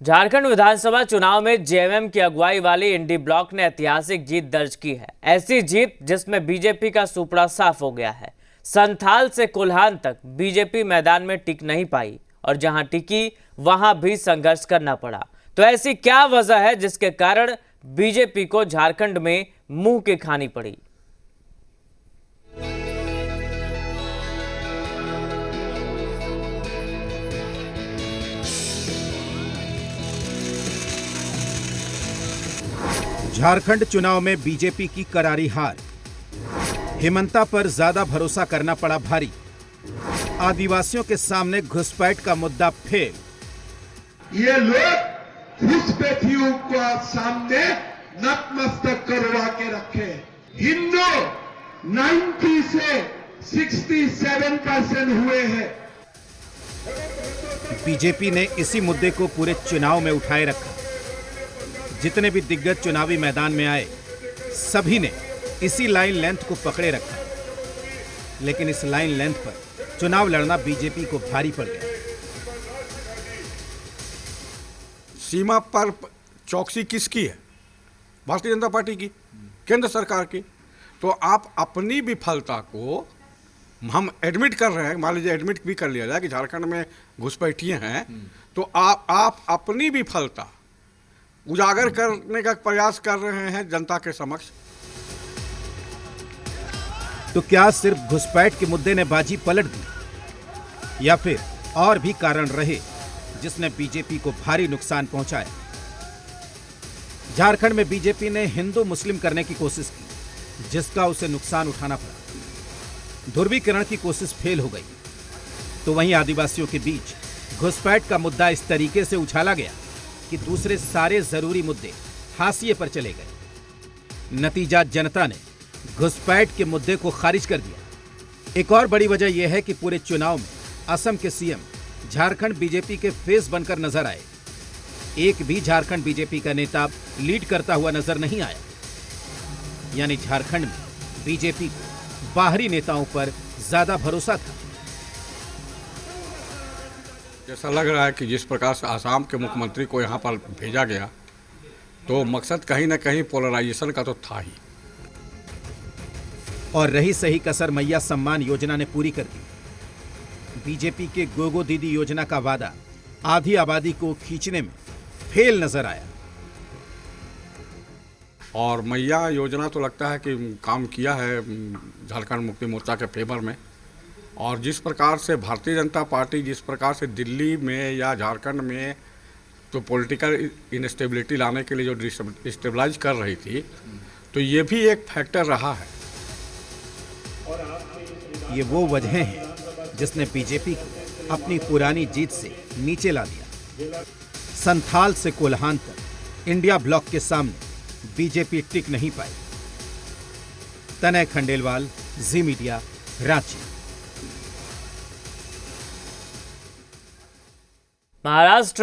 झारखंड विधानसभा चुनाव में जेएमएम की अगुवाई वाली इंडी ब्लॉक ने ऐतिहासिक जीत दर्ज की है। ऐसी जीत जिसमें बीजेपी का सुपड़ा साफ हो गया है। संथाल से कोल्हान तक बीजेपी मैदान में टिक नहीं पाई और जहां टिकी वहां भी संघर्ष करना पड़ा। तो ऐसी क्या वजह है जिसके कारण बीजेपी को झारखंड में मुंह की खानी पड़ी? झारखंड चुनाव में बीजेपी की करारी हार। हेमंता पर ज्यादा भरोसा करना पड़ा भारी। आदिवासियों के सामने घुसपैठ का मुद्दा फेल। ये लोग घुसपैठियों को सामने नतमस्तक करवा के रखे। हिंदू 90 से 67% हुए हैं। बीजेपी ने इसी मुद्दे को पूरे चुनाव में उठाए रखा। जितने भी दिग्गज चुनावी मैदान में आए, सभी ने इसी लाइन लेंथ को पकड़े रखा। लेकिन इस लाइन लेंथ पर चुनाव लड़ना बीजेपी को भारी पड़ गया। सीमा पर चौकसी किसकी है? भारतीय जनता पार्टी की, केंद्र सरकार की। तो आप अपनी विफलता को हम एडमिट कर रहे हैं, मान लीजिए एडमिट भी कर लिया जाए कि झारखंड में घुसपैठिए हैं, तो आप अपनी विफलता उजागर करने का प्रयास कर रहे हैं जनता के समक्ष। तो क्या सिर्फ घुसपैठ के मुद्दे ने बाजी पलट दी या फिर और भी कारण रहे जिसने बीजेपी को भारी नुकसान पहुंचाया? झारखंड में बीजेपी ने हिंदू मुस्लिम करने की कोशिश की, जिसका उसे नुकसान उठाना पड़ा। ध्रुवीकरण की कोशिश फेल हो गई। तो वहीं आदिवासियों के बीच घुसपैठ का मुद्दा इस तरीके से उछाला गया कि दूसरे सारे जरूरी मुद्दे हाशिए पर चले गए। नतीजा जनता ने घुसपैठ के मुद्दे को खारिज कर दिया। एक और बड़ी वजह यह है कि पूरे चुनाव में असम के सीएम झारखंड बीजेपी के फेस बनकर नजर आए। एक भी झारखंड बीजेपी का नेता लीड करता हुआ नजर नहीं आया। यानी झारखंड में बीजेपी को बाहरी नेताओं पर ज्यादा भरोसा था। ऐसा लग रहा है कि जिस प्रकार से आसाम के मुख्यमंत्री को यहाँ पर भेजा गया, तो मकसद कहीं ना कहीं पोलराइजेशन का तो था ही। और रही सही कसर मैया सम्मान योजना ने पूरी कर दी। बीजेपी के गोगो दीदी योजना का वादा आधी आबादी को खींचने में फेल नजर आया। और मैया योजना तो लगता है कि काम किया है झारखंड मुक्ति मोर्चा के फेवर में। और जिस प्रकार से भारतीय जनता पार्टी जिस प्रकार से दिल्ली में या झारखंड में तो पॉलिटिकल इनस्टेबिलिटी लाने के लिए जो स्टेबलाइज कर रही थी, तो ये भी एक फैक्टर रहा है। ये वो वजह है जिसने बीजेपी को अपनी पुरानी जीत से नीचे ला दिया। संथाल से कोल्हान तक इंडिया ब्लॉक के सामने बीजेपी टिक नहीं पाई। तनय खंडेलवाल, जी मीडिया, रांची। महाराष्ट्र में